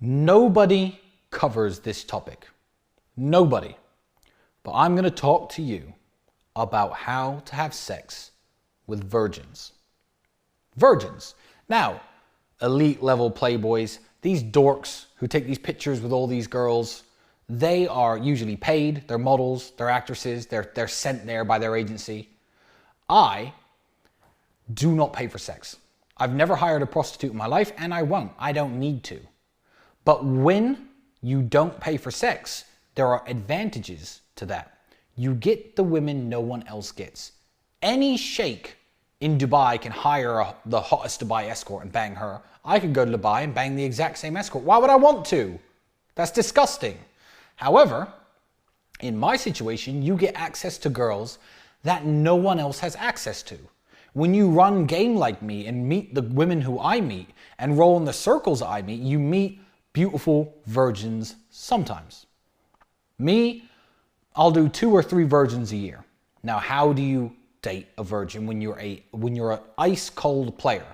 Nobody covers this topic. Nobody. But I'm going to talk to you about how to have sex with virgins. Virgins. Now, elite level playboys, these dorks who take these pictures with all these girls, they are usually paid, they're models, they're actresses, they're sent there by their agency. I do not pay for sex. I've never hired a prostitute in my life, and I won't. I don't need to. But when you don't pay for sex, there are advantages to that. You get the women no one else gets. Any sheikh in Dubai can hire the hottest Dubai escort and bang her. I could go to Dubai and bang the exact same escort. Why would I want to? That's disgusting. However, in my situation, you get access to girls that no one else has access to. When you run game like me and meet the women who I meet and roll in the circles I meet, you meet beautiful virgins sometimes. Me, I'll do 2 or 3 virgins a year. Now, how do you date a virgin when you're an ice cold player?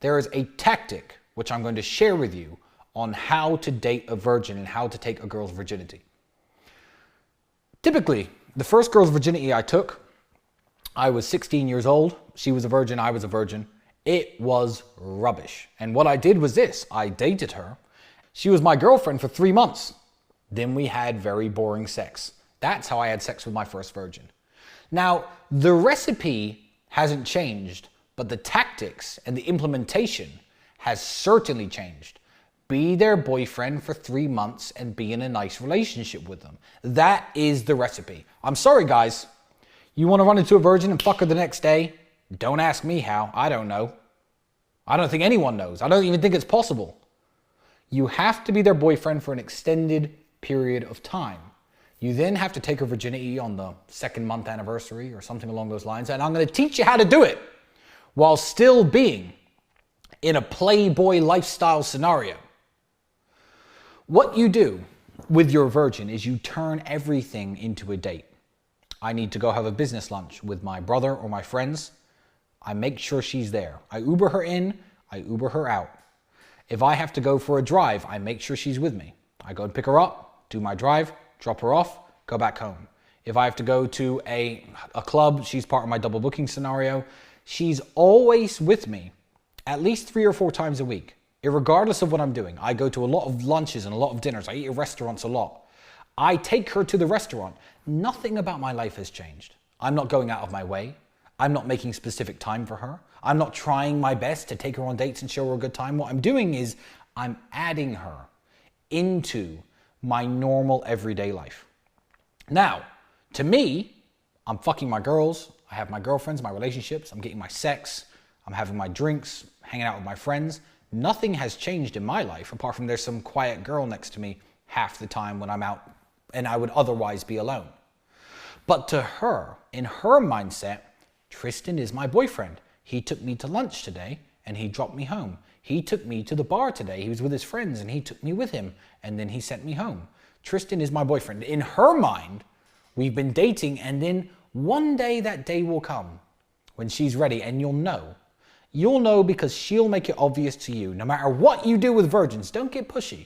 There is a tactic which I'm going to share with you on how to date a virgin and how to take a girl's virginity. Typically, the first girl's virginity I took, I was 16 years old. She was a virgin, I was a virgin. It was rubbish. And what I did was this: I dated her. She was my girlfriend for 3 months. Then we had very boring sex. That's how I had sex with my first virgin. Now, the recipe hasn't changed, but the tactics and the implementation has certainly changed. Be their boyfriend for 3 months and be in a nice relationship with them. That is the recipe. I'm sorry, guys. You want to run into a virgin and fuck her the next day? Don't ask me how. I don't know. I don't think anyone knows. I don't even think it's possible. You have to be their boyfriend for an extended period of time. You then have to take her virginity on the 2nd month anniversary or something along those lines. And I'm going to teach you how to do it while still being in a playboy lifestyle scenario. What you do with your virgin is you turn everything into a date. I need to go have a business lunch with my brother or my friends. I make sure she's there. I Uber her in, I Uber her out. If I have to go for a drive, I make sure she's with me. I go and pick her up, do my drive, drop her off, go back home. If I have to go to a club, she's part of my double booking scenario. She's always with me at least 3 or 4 times a week, regardless of what I'm doing. I go to a lot of lunches and a lot of dinners. I eat at restaurants a lot. I take her to the restaurant. Nothing about my life has changed. I'm not going out of my way. I'm not making specific time for her. I'm not trying my best to take her on dates and show her a good time. What I'm doing is I'm adding her into my normal everyday life. Now, to me, I'm fucking my girls. I have my girlfriends, my relationships. I'm getting my sex. I'm having my drinks, hanging out with my friends. Nothing has changed in my life apart from there's some quiet girl next to me half the time when I'm out and I would otherwise be alone. But to her, in her mindset, Tristan is my boyfriend. He took me to lunch today and he dropped me home. He took me to the bar today. He was with his friends and he took me with him and then he sent me home. Tristan is my boyfriend. In her mind, we've been dating, and then one day that day will come when she's ready, and you'll know. You'll know because she'll make it obvious to you. No matter what you do with virgins, don't get pushy.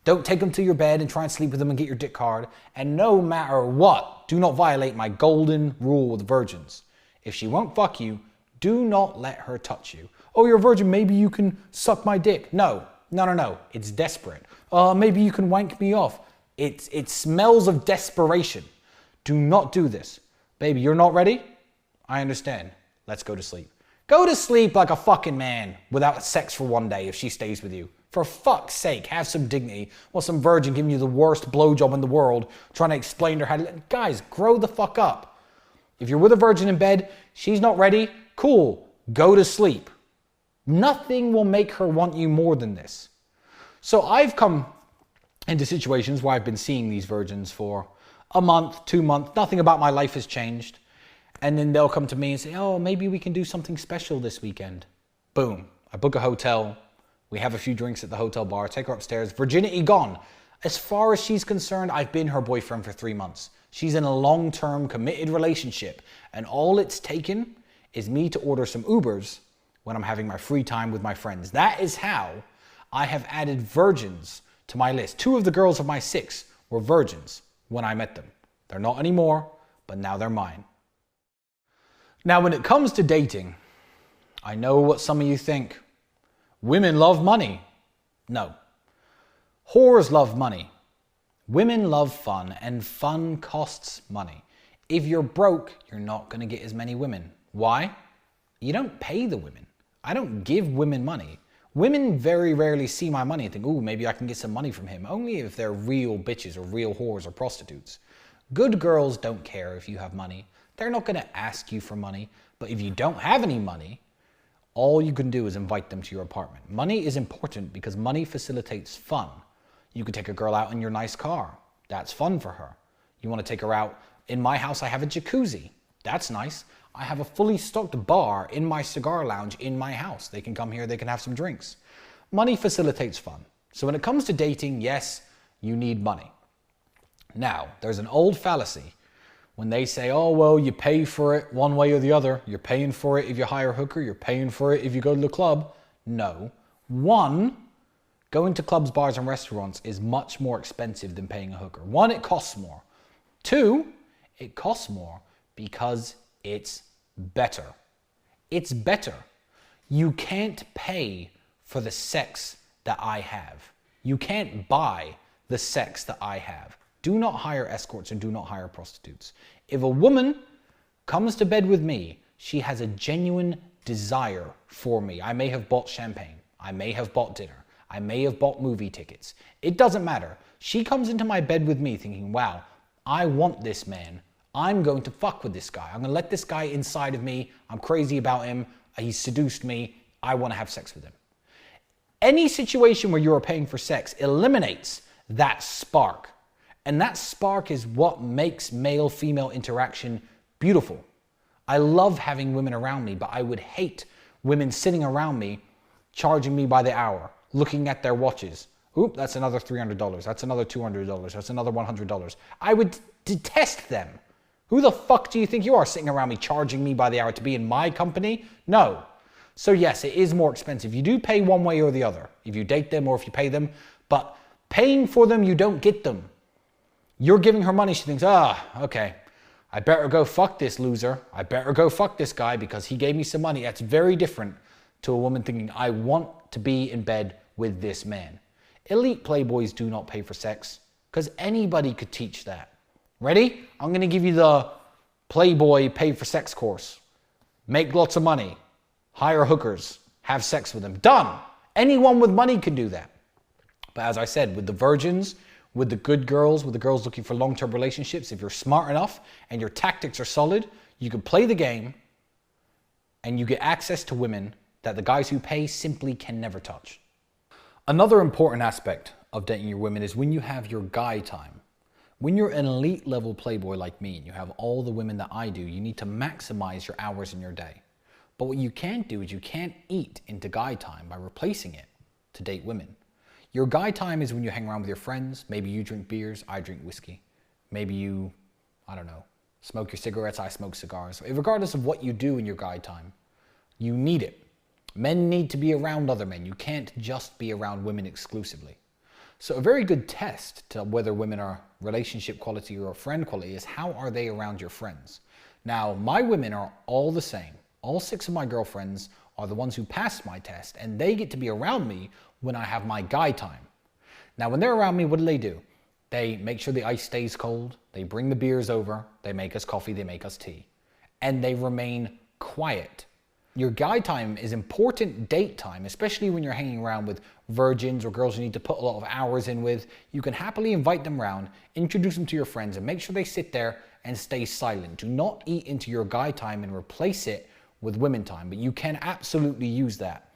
Don't take them to your bed and try and sleep with them and get your dick hard. And no matter what, do not violate my golden rule with virgins. If she won't fuck you, do not let her touch you. Oh, you're a virgin, maybe you can suck my dick. No. It's desperate. Maybe you can wank me off. It smells of desperation. Do not do this. Baby, you're not ready? I understand. Let's go to sleep. Go to sleep like a fucking man without sex for 1 day if she stays with you. For fuck's sake, have some dignity. Well, some virgin giving you the worst blowjob in the world, trying to explain to her how to... Guys, grow the fuck up. If you're with a virgin in bed, she's not ready, cool, go to sleep. Nothing will make her want you more than this. So I've come into situations where I've been seeing these virgins for a month, 2 months, nothing about my life has changed. And then they'll come to me and say, oh, maybe we can do something special this weekend. Boom, I book a hotel. We have a few drinks at the hotel bar, take her upstairs, virginity gone. As far as she's concerned, I've been her boyfriend for 3 months. She's in a long-term committed relationship. And all it's taken is me to order some Ubers when I'm having my free time with my friends. That is how I have added virgins to my list. 2 of the girls of my 6 were virgins when I met them. They're not anymore, but now they're mine. Now, when it comes to dating, I know what some of you think. Women love money. No. Whores love money. Women love fun, and fun costs money. If you're broke, you're not going to get as many women. Why? You don't pay the women. I don't give women money. Women very rarely see my money and think, ooh, maybe I can get some money from him. Only if they're real bitches or real whores or prostitutes. Good girls don't care if you have money. They're not going to ask you for money. But if you don't have any money, all you can do is invite them to your apartment. Money is important because money facilitates fun. You could take a girl out in your nice car. That's fun for her. You want to take her out. In my house, I have a jacuzzi. That's nice. I have a fully stocked bar in my cigar lounge in my house. They can come here, they can have some drinks. Money facilitates fun. So when it comes to dating, yes, you need money. Now, there's an old fallacy when they say, oh, well, you pay for it one way or the other. You're paying for it if you hire a hooker. You're paying for it if you go to the club. No. One, going to clubs, bars, and restaurants is much more expensive than paying a hooker. One, it costs more. Two, it costs more because it's better. It's better. You can't pay for the sex that I have. You can't buy the sex that I have. Do not hire escorts and do not hire prostitutes. If a woman comes to bed with me, she has a genuine desire for me. I may have bought champagne. I may have bought dinner. I may have bought movie tickets. It doesn't matter. She comes into my bed with me thinking, wow, I want this man. I'm going to fuck with this guy. I'm going to let this guy inside of me. I'm crazy about him. He's seduced me. I want to have sex with him. Any situation where you are paying for sex eliminates that spark. And that spark is what makes male-female interaction beautiful. I love having women around me, but I would hate women sitting around me, charging me by the hour, looking at their watches. Oop, that's another $300. That's another $200. That's another $100. I would detest them. Who the fuck do you think you are sitting around me charging me by the hour to be in my company? No. So yes, it is more expensive. You do pay one way or the other, if you date them or if you pay them, but paying for them, you don't get them. You're giving her money, she thinks, okay, I better go fuck this loser. I better go fuck this guy because he gave me some money. That's very different to a woman thinking, I want to be in bed with this man. Elite playboys do not pay for sex because anybody could teach that. Ready? I'm going to give you the Playboy pay for sex course. Make lots of money. Hire hookers. Have sex with them. Done. Anyone with money can do that. But as I said, with the virgins, with the good girls, with the girls looking for long-term relationships, if you're smart enough and your tactics are solid, you can play the game and you get access to women that the guys who pay simply can never touch. Another important aspect of dating your women is when you have your guy time. When you're an elite level playboy like me and you have all the women that I do, you need to maximize your hours in your day. But what you can't do is you can't eat into guy time by replacing it to date women. Your guy time is when you hang around with your friends. Maybe you drink beers, I drink whiskey. Maybe you, I don't know, smoke your cigarettes, I smoke cigars. Regardless of what you do in your guy time, you need it. Men need to be around other men. You can't just be around women exclusively. So a very good test to whether women are relationship quality or friend quality is how are they around your friends? Now, my women are all the same. All 6 of my girlfriends are the ones who passed my test, and they get to be around me when I have my guy time. Now, when they're around me, what do? They make sure the ice stays cold. They bring the beers over. They make us coffee. They make us tea. And they remain quiet. Your guy time is important date time, especially when you're hanging around with virgins or girls you need to put a lot of hours in with. You can happily invite them around, introduce them to your friends, and make sure they sit there and stay silent. Do not eat into your guy time and replace it with women time, but you can absolutely use that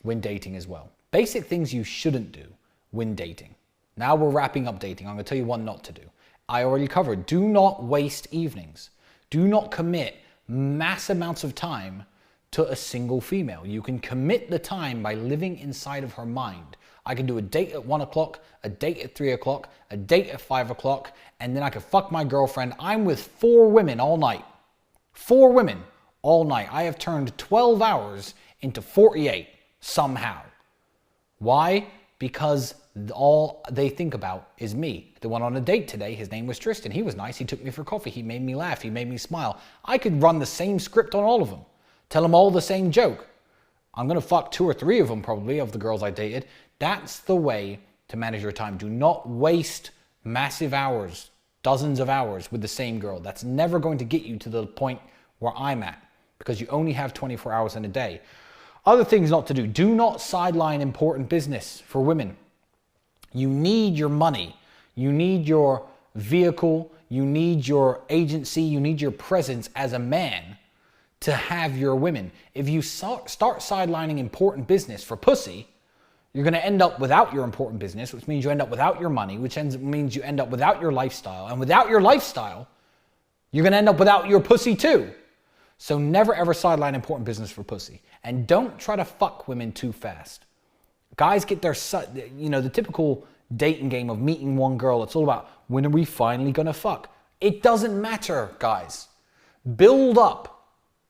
when dating as well. Basic things you shouldn't do when dating. Now we're wrapping up dating. I'm going to tell you what not to do. I already covered. Do not waste evenings. Do not commit mass amounts of time to a single female. You can commit the time by living inside of her mind. I can do a date at 1 o'clock, a date at 3 o'clock, a date at 5 o'clock, and then I can fuck my girlfriend. I'm with 4 women all night. 4 women all night. I have turned 12 hours into 48 somehow. Why? Because all they think about is me. They went on a date today. His name was Tristan. He was nice. He took me for coffee. He made me laugh. He made me smile. I could run the same script on all of them. Tell them all the same joke. I'm going to fuck 2 or 3 of them probably, of the girls I dated. That's the way to manage your time. Do not waste massive hours, dozens of hours with the same girl. That's never going to get you to the point where I'm at, because you only have 24 hours in a day. Other things not to do. Do not sideline important business for women. You need your money. You need your vehicle. You need your agency. You need your presence as a man to have your women. If you start sidelining important business for pussy, you're going to end up without your important business, which means you end up without your money, which means you end up without your lifestyle. And without your lifestyle, you're going to end up without your pussy too. So never ever sideline important business for pussy. And don't try to fuck women too fast. Guys get their, the typical dating game of meeting one girl. It's all about, when are we finally going to fuck? It doesn't matter, guys. Build up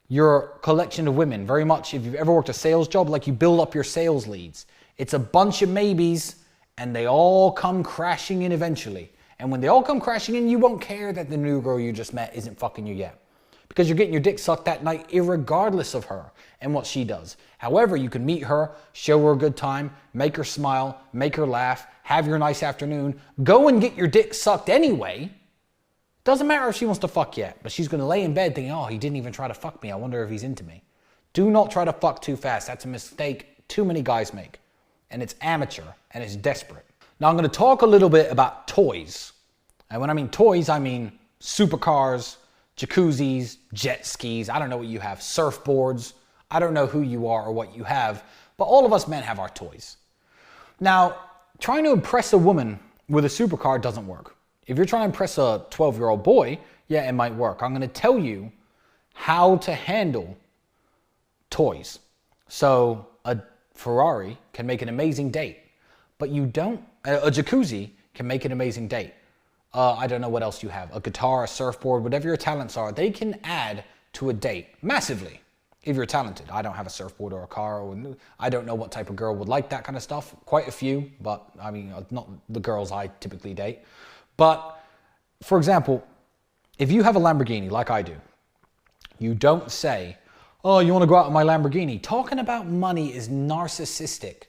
your collection of women. Very much, if you've ever worked a sales job, like you build up your sales leads. It's a bunch of maybes, and they all come crashing in eventually. And when they all come crashing in, you won't care that the new girl you just met isn't fucking you yet. Because you're getting your dick sucked that night irregardless of her and what she does. However, you can meet her, show her a good time, make her smile, make her laugh, have your nice afternoon, go and get your dick sucked anyway. Doesn't matter if she wants to fuck yet, but she's going to lay in bed thinking, oh, he didn't even try to fuck me. I wonder if he's into me. Do not try to fuck too fast. That's a mistake too many guys make. And it's amateur and it's desperate. Now I'm going to talk a little bit about toys. And when I mean toys, I mean supercars, jacuzzis, jet skis. I don't know what you have. Surfboards. I don't know who you are or what you have. But all of us men have our toys. Now, trying to impress a woman with a supercar doesn't work. If you're trying to impress a 12-year-old boy, yeah, it might work. I'm going to tell you how to handle toys. So a Ferrari can make an amazing date, but you don't, a jacuzzi can make an amazing date. I don't know what else you have. A guitar, a surfboard, whatever your talents are, they can add to a date massively if you're talented. I don't have a surfboard or a car. I don't know what type of girl would like that kind of stuff. Quite a few, but I mean, not the girls I typically date. But for example, if you have a Lamborghini like I do, you don't say, oh, you want to go out in my Lamborghini? Talking about money is narcissistic.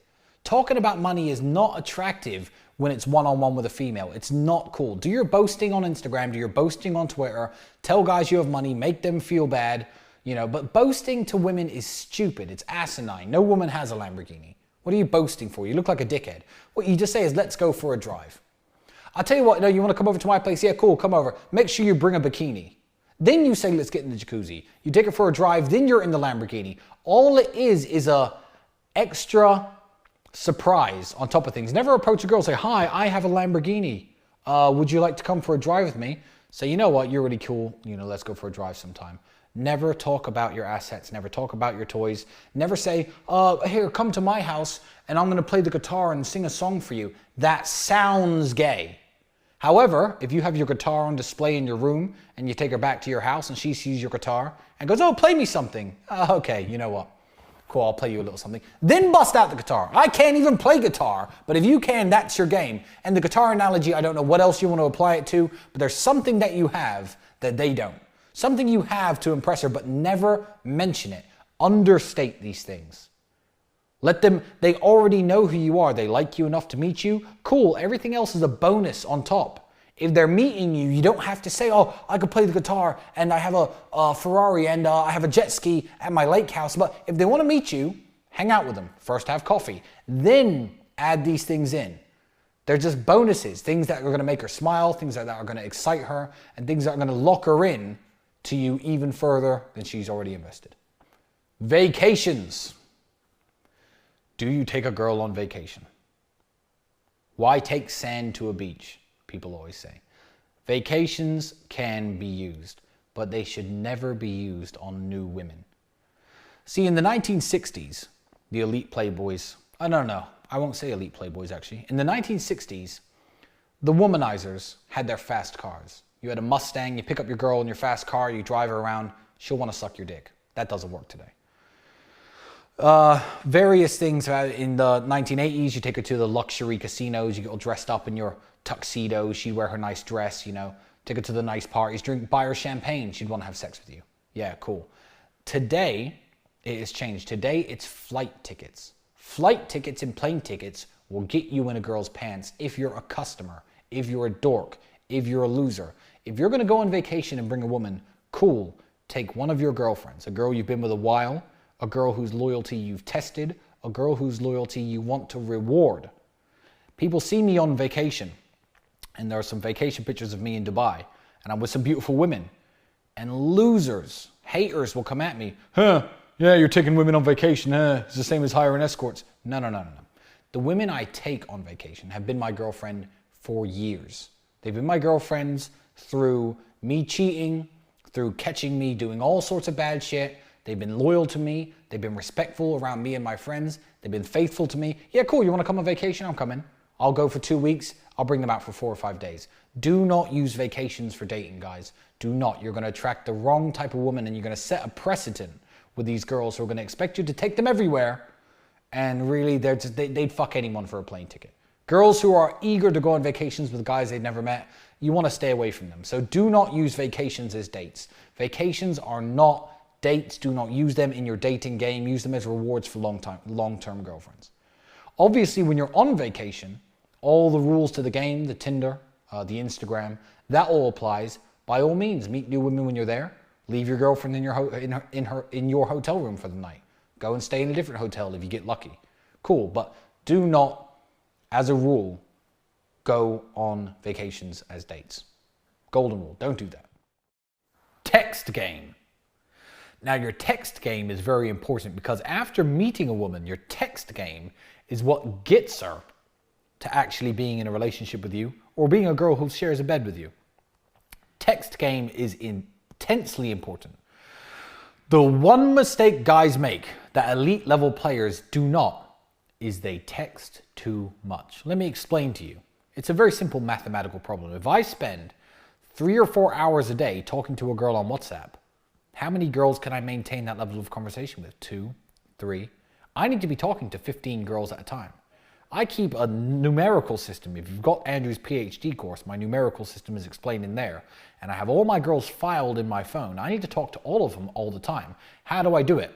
Talking about money is not attractive when it's one-on-one with a female. It's not cool. Do your boasting on Instagram, do your boasting on Twitter, tell guys you have money, make them feel bad, but boasting to women is stupid. It's asinine. No woman has a Lamborghini. What are you boasting for? You look like a dickhead. What you just say is, let's go for a drive. I'll tell you what, you want to come over to my place? Yeah, cool, come over. Make sure you bring a bikini. Then you say, let's get in the jacuzzi. You take her for a drive, then you're in the Lamborghini. All it is a extra surprise on top of things. Never approach a girl and say, hi, I have a Lamborghini. Would you like to come for a drive with me? Say, you know what, you're really cool. Let's go for a drive sometime. Never talk about your assets. Never talk about your toys. Never say, here, come to my house and I'm going to play the guitar and sing a song for you. That sounds gay. However, if you have your guitar on display in your room and you take her back to your house and she sees your guitar and goes, oh, play me something. Okay, you know what? Cool, I'll play you a little something. Then bust out the guitar. I can't even play guitar, but if you can, that's your game. And the guitar analogy, I don't know what else you want to apply it to, but there's something that you have that they don't. Something you have to impress her, but never mention it. Understate these things. Let them, they already know who you are. They like you enough to meet you. Cool, everything else is a bonus on top. If they're meeting you, you don't have to say, oh, I could play the guitar and I have a Ferrari and I have a jet ski at my lake house. But if they want to meet you, hang out with them. First have coffee. Then add these things in. They're just bonuses, things that are going to make her smile, things that are going to excite her, and things that are going to lock her in to you even further than she's already invested. Vacations. Do you take a girl on vacation? Why take sand to a beach? People always say. Vacations can be used, but they should never be used on new women. See, in the 1960s, the elite playboys, I won't say elite playboys actually. In the 1960s, the womanizers had their fast cars. You had a Mustang, you pick up your girl in your fast car, you drive her around, she'll want to suck your dick. That doesn't work today. Various things. In the 1980s, you take her to the luxury casinos, you get all dressed up in your tuxedo, she'd wear her nice dress, you know, take her to the nice parties, buy her champagne, she'd want to have sex with you. Yeah, cool. Today, it has changed. Today, it's flight tickets. Flight tickets and plane tickets will get you in a girl's pants if you're a customer, if you're a dork, if you're a loser. If you're going to go on vacation and bring a woman, cool, take one of your girlfriends, a girl you've been with a while, a girl whose loyalty you've tested, a girl whose loyalty you want to reward. People see me on vacation, and there are some vacation pictures of me in Dubai, and I'm with some beautiful women, and losers, haters will come at me. Huh, yeah, you're taking women on vacation, huh? It's the same as hiring escorts. No. The women I take on vacation have been my girlfriend for years. They've been my girlfriends through me cheating, through catching me doing all sorts of bad shit. They've been loyal to me. They've been respectful around me and my friends. They've been faithful to me. Yeah, cool, you want to come on vacation? I'm coming. I'll go for 2 weeks. I'll bring them out for 4 or 5 days. Do not use vacations for dating, guys. Do not. You're going to attract the wrong type of woman, and you're going to set a precedent with these girls who are going to expect you to take them everywhere. And really, they'd fuck anyone for a plane ticket. Girls who are eager to go on vacations with guys they've never met, you want to stay away from them. So do not use vacations as dates. Vacations are not dates. Do not use them in your dating game. Use them as rewards for long-term girlfriends. Obviously, when you're on vacation, all the rules to the game, the Tinder, the Instagram, that all applies. By all means, meet new women when you're there. Leave your girlfriend in your hotel room for the night. Go and stay in a different hotel if you get lucky. Cool, but do not, as a rule, go on vacations as dates. Golden rule, don't do that. Text game. Now, your text game is very important because after meeting a woman, your text game is what gets her to actually being in a relationship with you or being a girl who shares a bed with you. Text game is intensely important. The one mistake guys make that elite level players do not is they text too much. Let me explain to you. It's a very simple mathematical problem. If I spend 3 or 4 hours a day talking to a girl on WhatsApp, how many girls can I maintain that level of conversation with? 2, 3. I need to be talking to 15 girls at a time. I keep a numerical system. If you've got Andrew's PhD course, my numerical system is explained in there. And I have all my girls filed in my phone. I need to talk to all of them all the time. How do I do it?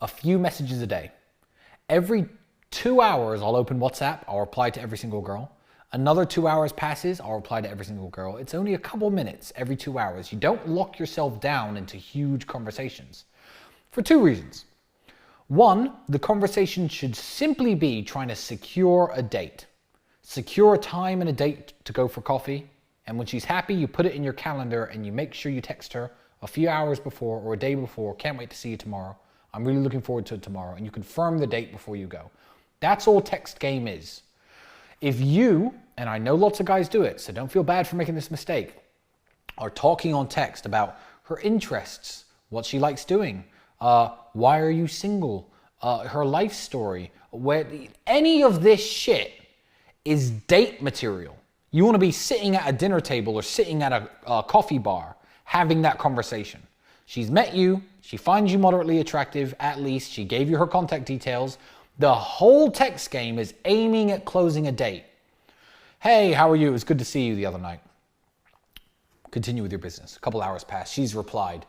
A few messages a day. Every 2 hours, I'll open WhatsApp. I'll reply to every single girl. Another 2 hours passes. I'll reply to every single girl. It's only a couple minutes every 2 hours. You don't lock yourself down into huge conversations for 2 reasons. One, the conversation should simply be trying to secure a date. Secure a time and a date to go for coffee. And when she's happy, you put it in your calendar and you make sure you text her a few hours before or a day before. Can't wait to see you tomorrow. I'm really looking forward to it tomorrow. And you confirm the date before you go. That's all text game is. If you, and I know lots of guys do it, so don't feel bad for making this mistake, are talking on text about her interests, what she likes doing, why are you single, her life story, where any of this shit is date material. You want to be sitting at a dinner table or sitting at a coffee bar having that conversation. She's met you, she finds you moderately attractive, at least, she gave you her contact details. The whole text game is aiming at closing a date. Hey, how are you? It was good to see you the other night. Continue with your business. A couple hours pass. She's replied,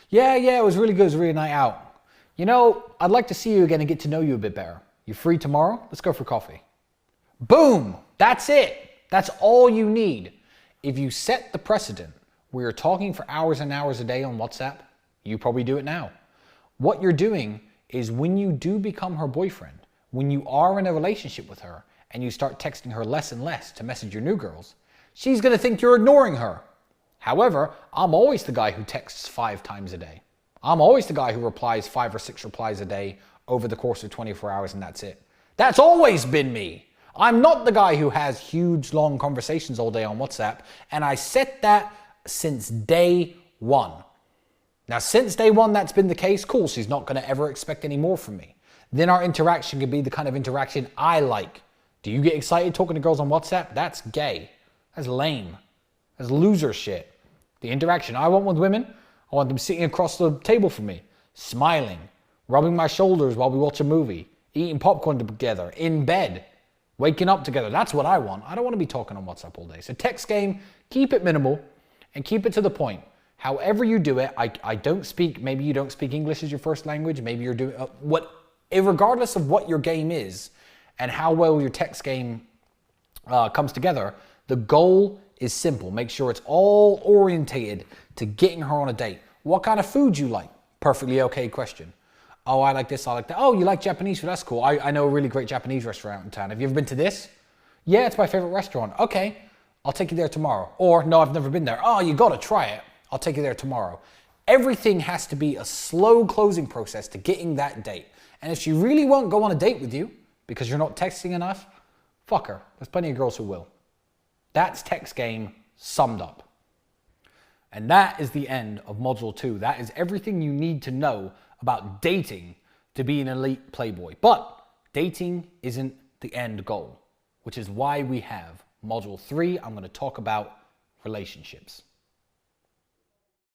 yeah, it was really good. It was a really night out. You know, I'd like to see you again and get to know you a bit better. You free tomorrow? Let's go for coffee. Boom! That's it. That's all you need. If you set the precedent where you're talking for hours and hours a day on WhatsApp, you probably do it now. What you're doing is when you do become her boyfriend, when you are in a relationship with her and you start texting her less and less to message your new girls, she's going to think you're ignoring her. However, I'm always the guy who texts 5 times a day. I'm always the guy who replies 5 or 6 replies a day over the course of 24 hours and that's it. That's always been me. I'm not the guy who has huge, long conversations all day on WhatsApp, and I set that since day one. Now, since day one that's been the case, cool, she's not going to ever expect any more from me. Then our interaction could be the kind of interaction I like. Do you get excited talking to girls on WhatsApp? That's gay. That's lame. That's loser shit. The interaction I want with women, I want them sitting across the table from me, smiling, rubbing my shoulders while we watch a movie, eating popcorn together, in bed, waking up together. That's what I want. I don't want to be talking on WhatsApp all day. So text game, keep it minimal and keep it to the point. However you do it, I don't speak, maybe you don't speak English as your first language, maybe you're doing, regardless of what your game is and how well your text game comes together, the goal is simple. Make sure it's all orientated to getting her on a date. What kind of food you like? Perfectly okay question. Oh, I like this, I like that. Oh, you like Japanese food? That's cool. I know a really great Japanese restaurant in town. Have you ever been to this? Yeah, it's my favorite restaurant. Okay, I'll take you there tomorrow. Or, no, I've never been there. Oh, you gotta try it. I'll take you there tomorrow. Everything has to be a slow closing process to getting that date. And if she really won't go on a date with you because you're not texting enough, fuck her. There's plenty of girls who will. That's text game summed up. And that is the end of Module 2. That is everything you need to know about dating to be an elite playboy. But dating isn't the end goal, which is why we have Module 3. I'm going to talk about relationships.